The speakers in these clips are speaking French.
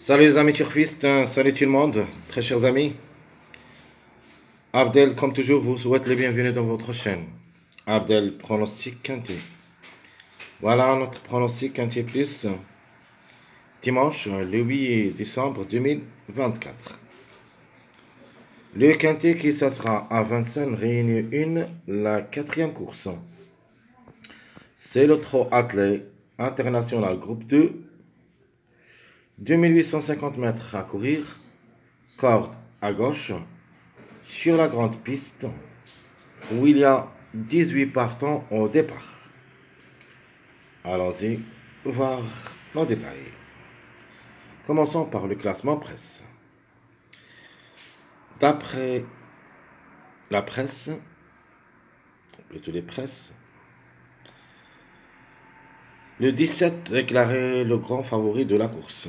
Salut les amis turfistes, salut tout le monde, très chers amis. Abdel, comme toujours, vous souhaite le bienvenu dans votre chaîne. Abdel, pronostic quintet. Voilà notre pronostic quintet plus. Dimanche, le 8 décembre 2024. Le quintet qui ça sera à Vincennes, réunion 1, la quatrième course. C'est le trot attelé international groupe 2. 2850 mètres à courir. Corde à gauche. Sur la grande piste, où il y a 18 partants au départ. Allons-y voir nos détails. Commençons par le classement presse. D'après la presse, plutôt les presses, le 17 déclaré le grand favori de la course.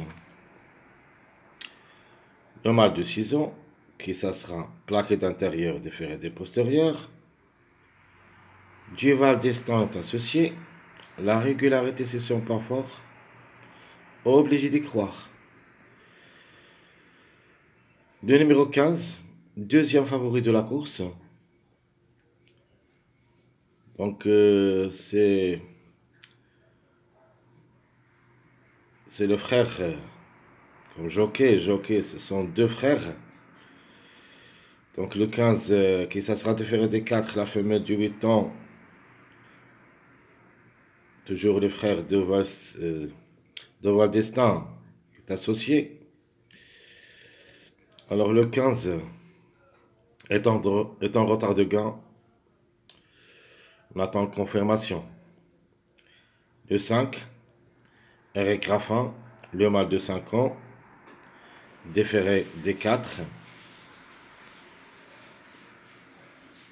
Le mâle de 6 ans, qui ça sera plaqué d'intérieur, déféré des postérieurs. Duval Destin est associé. La régularité, c'est son point fort. Obligé d'y croire. Le numéro 15, deuxième favori de la course. Donc c'est le frère, comme jockey, ce sont deux frères. Donc le 15 qui ça sera déféré des 4, la femelle du 8 ans. Toujours le frère de Val Destin est associé. Alors le 15 est en retard de gain. On attend confirmation. Le 5, Eric Raffin, le mâle de 5 ans, déféré des 4.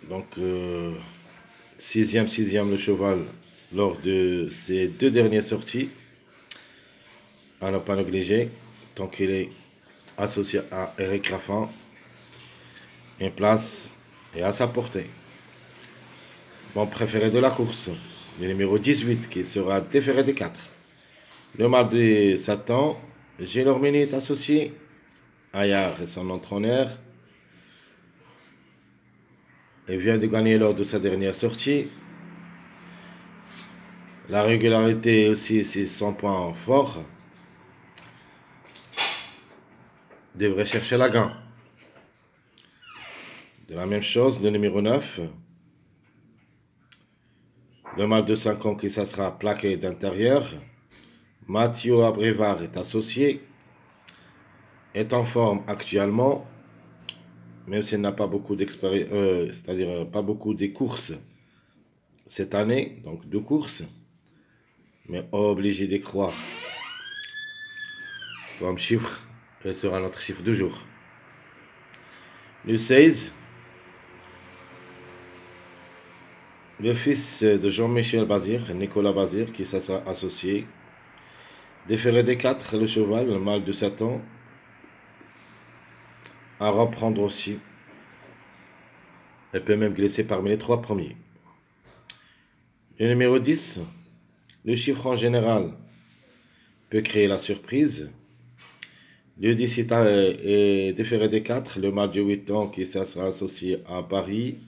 Donc, sixième le cheval lors de ses deux dernières sorties. À ne pas négliger, tant qu'il est associé à Eric Raffin, une place est à sa portée. Mon préféré de la course, le numéro 18 qui sera déféré des 4. Le mâle de Satan, Gélormini est associé. Ayar est son entraîneur. Il vient de gagner lors de sa dernière sortie. La régularité aussi, c'est son point fort. Devrait chercher la gain. De la même chose, le numéro 9. Le mâle de 5 ans qui ça sera plaqué d'intérieur. Mathieu Abrivard est associé. Est en forme actuellement. Même s'il n'a pas beaucoup d'expérience, c'est-à-dire pas beaucoup de courses cette année, donc 2 courses, mais obligé d'y croire. Comme chiffre, ce sera notre chiffre du jour. Le 16, le fils de Jean-Michel Bazir, Nicolas Bazir, qui sera associé. Déféré des 4, le cheval, le mâle de 7 ans, à reprendre aussi. Elle peut même glisser parmi les 3 premiers. Le numéro 10, le chiffre en général peut créer la surprise. Le 10 est déféré des 4, le mâle de 8 ans qui sera associé à Paris.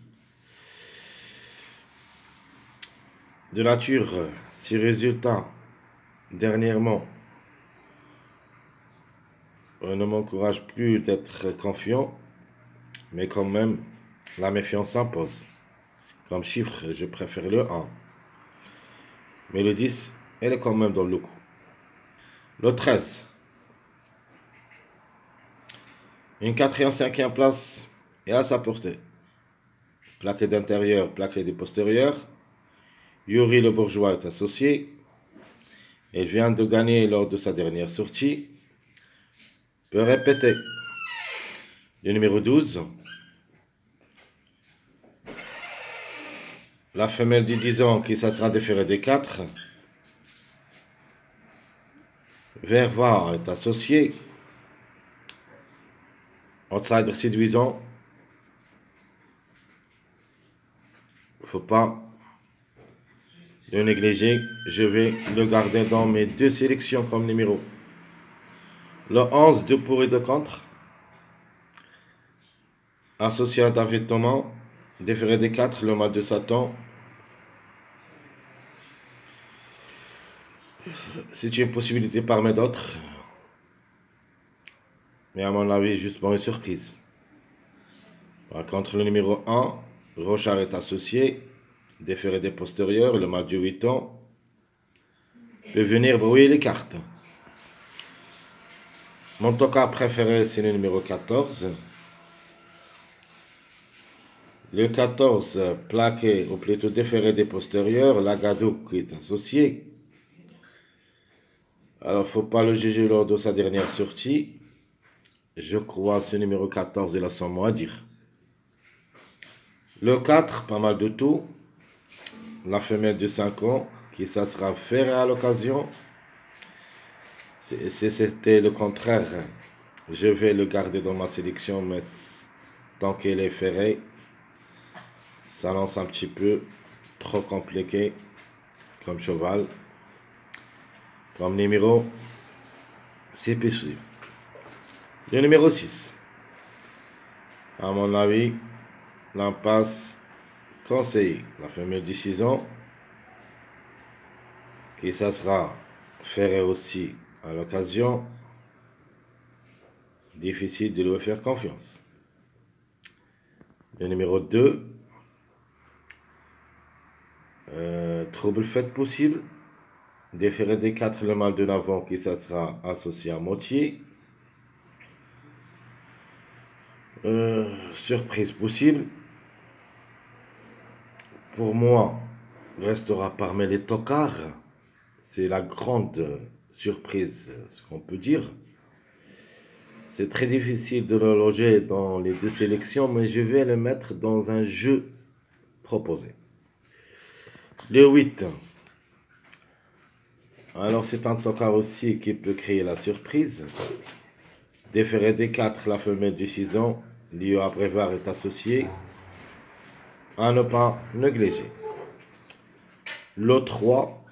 De nature, si résultats dernièrement ne m'encourage plus d'être confiant, mais quand même la méfiance s'impose. Comme chiffre, je préfère le 1. Mais le 10, elle est quand même dans le coup. Le 13, une 4e, 5e place est à sa portée. Plaqué d'intérieur, plaqué de postérieur. Yuri le Bourgeois est associé. Il vient de gagner lors de sa dernière sortie. Peut répéter. Le numéro 12. La femelle de 10 ans qui ça sera déférée des 4. Verva est associé. Outsider séduisant. Il ne faut pas le négliger. Je vais le garder dans mes 2 sélections comme numéro. Le 11, deux pour et deux contre. Associé à David Thomas. Déféré des 4, le mat de Satan. C'est une possibilité parmi d'autres. Mais à mon avis, juste pour une surprise. Par contre, le numéro 1, Rochard est associé. Déféré des postérieurs, le mat de 8 ans. Peut venir brouiller les cartes. Mon tocard préféré, c'est le numéro 14. Le 14, plaqué, ou plutôt déféré des postérieurs, l'Agadouk qui est associé. Alors, faut pas le juger lors de sa dernière sortie. Je crois ce numéro 14, il a son mot à dire. Le 4, pas mal de tout. La femelle de 5 ans, qui ça sera ferrée à l'occasion. Si c'était le contraire, je vais le garder dans ma sélection, mais tant qu'il est ferré, ça lance un petit peu trop compliqué comme cheval. Comme numéro, c'est possible. Le numéro 6. À mon avis, l'impasse conseillée. La femelle de 6 ans, qui ça sera ferré aussi à l'occasion. Difficile de lui faire confiance. Le numéro 2. Trouble fait possible. Déféré des 4, le mal de l'avant qui ça sera associé à moitié. Surprise possible. Pour moi, restera parmi les tocards. C'est la grande surprise, ce qu'on peut dire. C'est très difficile de le loger dans les deux sélections, mais je vais le mettre dans un jeu proposé. Le 8. Alors c'est un tocard aussi qui peut créer la surprise. Déféré des 4, la femelle de 6 ans, Lio à Brévard est associé. À ne pas négliger. Le 3.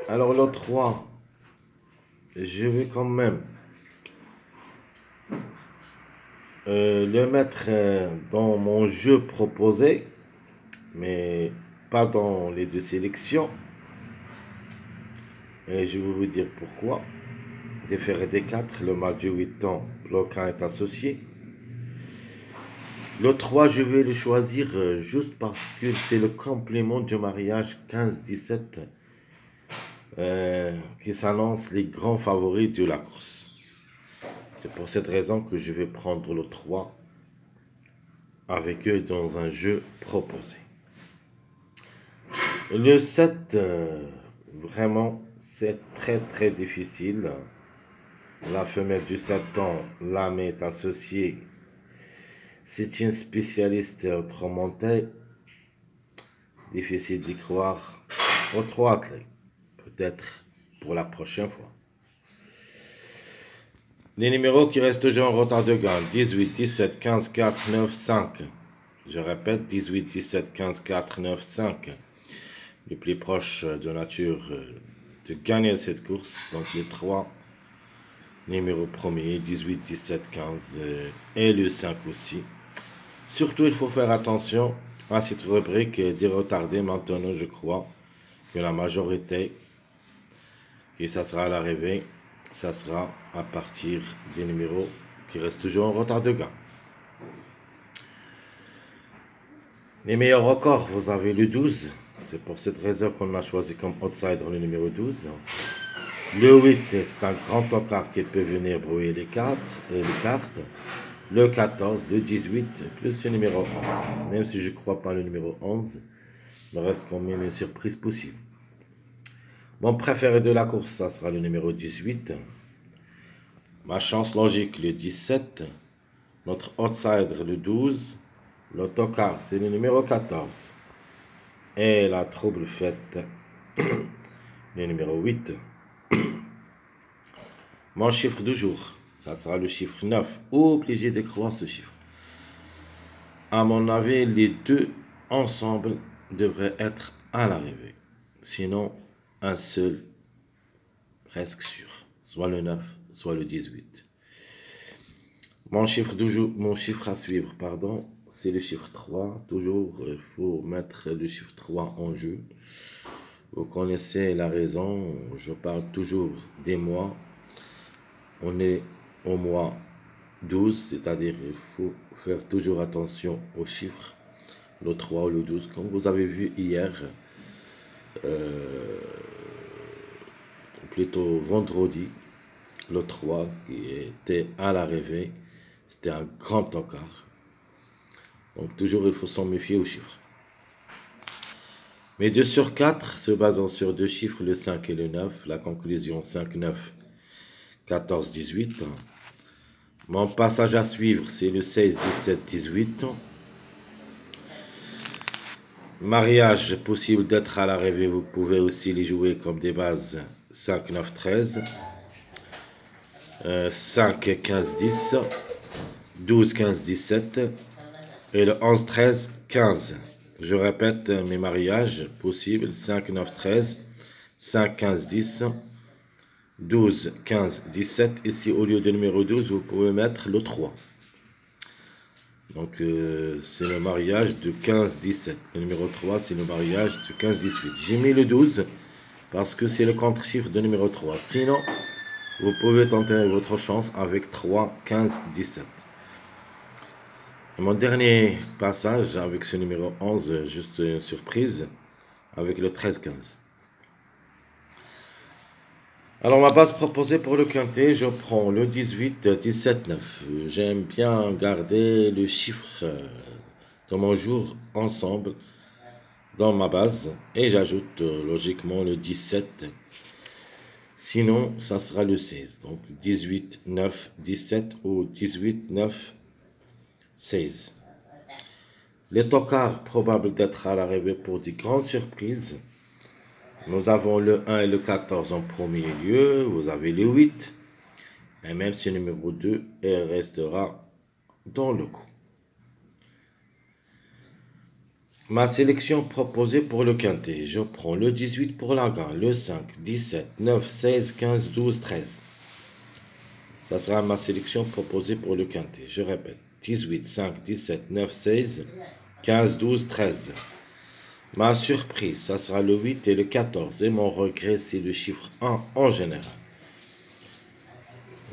Alors le 3, je vais quand même le mettre dans mon jeu proposé, mais pas dans les deux sélections. Et je vais vous dire pourquoi. Déféré des 4, le mal de 8 ans, bloquant est associé. Le 3, je vais le choisir juste parce que c'est le complément du mariage 15-17 qui s'annonce les grands favoris de la course. C'est pour cette raison que je vais prendre le 3 avec eux dans un jeu proposé. Le 7, vraiment, c'est très difficile. La femelle du 7 ans, l'âme est associée. C'est une spécialiste remontée. Difficile d'y croire. Au 3 athlètes. Peut-être pour la prochaine fois. Les numéros qui restent toujours en retard de gain. 18, 17, 15, 4, 9, 5. Je répète, 18, 17, 15, 4, 9, 5. Le plus proche de nature de gagner cette course. Donc les 3 numéros premiers, 18, 17, 15 et le 5 aussi. Surtout, il faut faire attention à cette rubrique des retardés. Maintenant, je crois que la majorité, et ça sera à l'arrivée, ça sera à partir des numéros qui restent toujours en retard de gain. Les meilleurs records, vous avez le 12. C'est pour cette raison qu'on a choisi comme outsider le numéro 12. Le 8, c'est un grand tocard qui peut venir brouiller les cartes. Le 14, le 18, plus le numéro 11. Même si je ne crois pas le numéro 11, il reste quand même une surprise possible. Mon préféré de la course, ça sera le numéro 18. Ma chance logique, le 17. Notre outsider, le 12. Le tocard, c'est le numéro 14. Et la trouble faite, le numéro 8. Mon chiffre du jour, ça sera le chiffre 9. Obligé de croire ce chiffre. À mon avis, les deux ensemble devraient être à l'arrivée. Sinon, un seul, presque sûr. Soit le 9, soit le 18. Mon chiffre à suivre, pardon, c'est le chiffre 3. Toujours, il faut mettre le chiffre 3 en jeu. Vous connaissez la raison, je parle toujours des mois. On est au mois 12, c'est-à-dire il faut faire toujours attention aux chiffres, le 3 ou le 12. Comme vous avez vu hier, plutôt vendredi, le 3 qui était à l'arrivée, c'était un grand encart. Donc toujours il faut s'en méfier aux chiffres. Mais 2 sur 4, se basant sur deux chiffres, le 5 et le 9, la conclusion 5, 9, 14, 18. Mon passage à suivre, c'est le 16, 17, 18. Mariage possible d'être à l'arrivée, vous pouvez aussi les jouer comme des bases 5, 9, 13. 5, 15, 10. 12, 15, 17. Et le 11, 13, 15. Je répète mes mariages possibles 5, 9, 13. 5, 15, 10. 12, 15, 17. Ici, au lieu de numéro 12, vous pouvez mettre le 3. Donc, c'est le mariage de 15, 17. Le numéro 3, c'est le mariage de 15, 18. J'ai mis le 12 parce que c'est le contre-chiffre de numéro 3. Sinon, vous pouvez tenter votre chance avec 3, 15, 17. Et mon dernier passage avec ce numéro 11, juste une surprise, avec le 13, 15. Alors, ma base proposée pour le quintet, je prends le 18, 17, 9. J'aime bien garder le chiffre de mon jour ensemble dans ma base et j'ajoute logiquement le 17. Sinon, ça sera le 16. Donc, 18, 9, 17 ou 18, 9, 16. Les tocards probables d'être à l'arrivée pour des grandes surprises. Nous avons le 1 et le 14 en premier lieu. Vous avez le 8. Et même si le numéro 2, elle restera dans le coup. Ma sélection proposée pour le quintet. Je prends le 18 pour la gagne, le 5, 17, 9, 16, 15, 12, 13. Ça sera ma sélection proposée pour le quintet. Je répète. 18, 5, 17, 9, 16, 15, 12, 13. Ma surprise, ça sera le 8 et le 14. Et mon regret, c'est le chiffre 1 en général.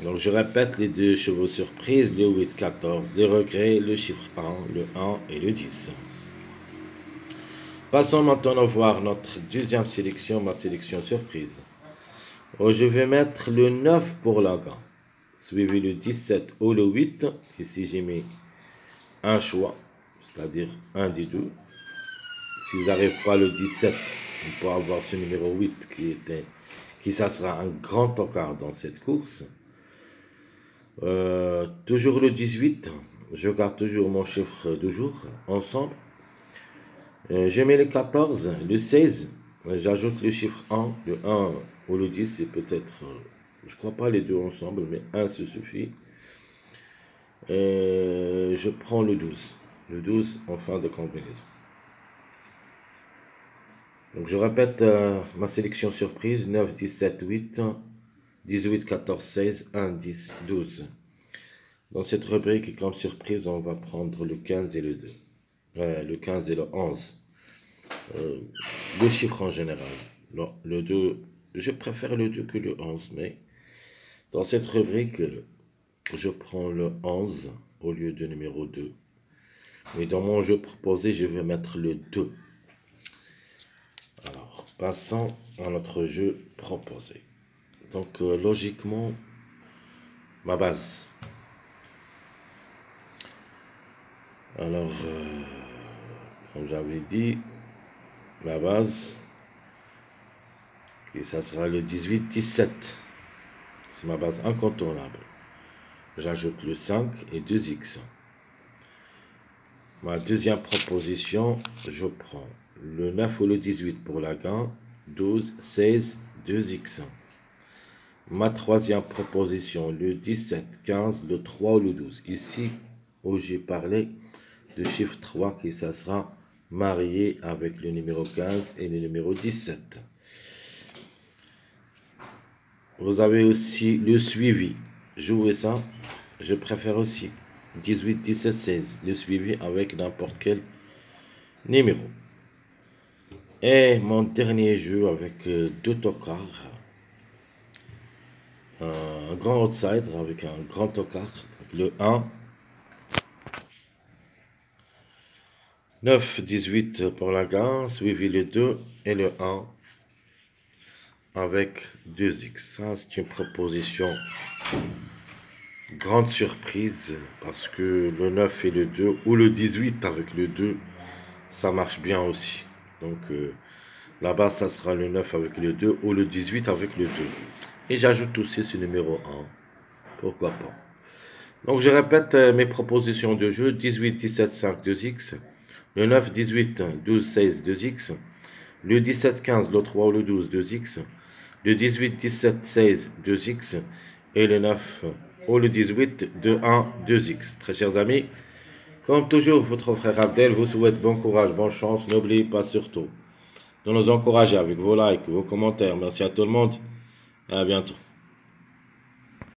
Donc, je répète les deux chevaux surprises, le 8, 14. Le regret, le chiffre 1, le 1 et le 10. Passons maintenant voir notre deuxième sélection, ma sélection surprise. Je vais mettre le 9 pour la gagne. Suivi le 17 ou le 8. Ici, j'ai mis un choix, c'est-à-dire un des deux. S'ils n'arrivent pas le 17, on peut avoir ce numéro 8 qui ça sera un grand encart dans cette course. Toujours le 18, je garde toujours mon chiffre de jour ensemble. Je mets le 14, le 16, j'ajoute le chiffre 1, le 1 ou le 10, c'est peut-être, je crois pas les deux ensemble, mais un se suffit. Je prends le 12 en fin de combinaison. Donc je répète ma sélection surprise, 9, 17, 8, 18, 14, 16, 1, 10, 12. Dans cette rubrique, comme surprise, on va prendre le 15 et le 2. Le 15 et le 11. Deux chiffres en général. Non, le 2, je préfère le 2 que le 11, mais dans cette rubrique, je prends le 11 au lieu de numéro 2. Mais dans mon jeu proposé, je vais mettre le 2. Alors, passons à notre jeu proposé. Donc, logiquement, ma base. Alors, comme j'avais dit, ma base, et ça sera le 18-17. C'est ma base incontournable. J'ajoute le 5 et 2x. Ma deuxième proposition, je prends le 9 ou le 18 pour la gagne, 12, 16, 2x. Ma troisième proposition, le 17, 15, le 3 ou le 12. Ici, où j'ai parlé de chiffre 3 qui ça sera marié avec le numéro 15 et le numéro 17. Vous avez aussi le suivi. Jouez ça. Je préfère aussi 18, 17, 16. Le suivi avec n'importe quel numéro. Et mon dernier jeu avec deux tocards. Un grand outsider avec un grand tocard. Le 1. 9, 18 pour la gain. Suivi le 2 et le 1. Avec 2x. Ça, c'est une proposition grande surprise parce que le 9 et le 2 ou le 18 avec le 2, ça marche bien aussi. Donc là-bas, ça sera le 9 avec le 2 ou le 18 avec le 2. Et j'ajoute aussi ce numéro 1. Pourquoi pas. Donc je répète mes propositions de jeu. 18, 17, 5, 2x. Le 9, 18, 12, 16, 2x. Le 17, 15, le 3 ou le 12, 2x. Le 18, 17, 16, 2x. Et le 9 ou le 18, 2, 1, 2x. Très chers amis, comme toujours, votre frère Abdel vous souhaite bon courage, bonne chance. N'oubliez pas surtout de nous encourager avec vos likes, vos commentaires. Merci à tout le monde. À bientôt.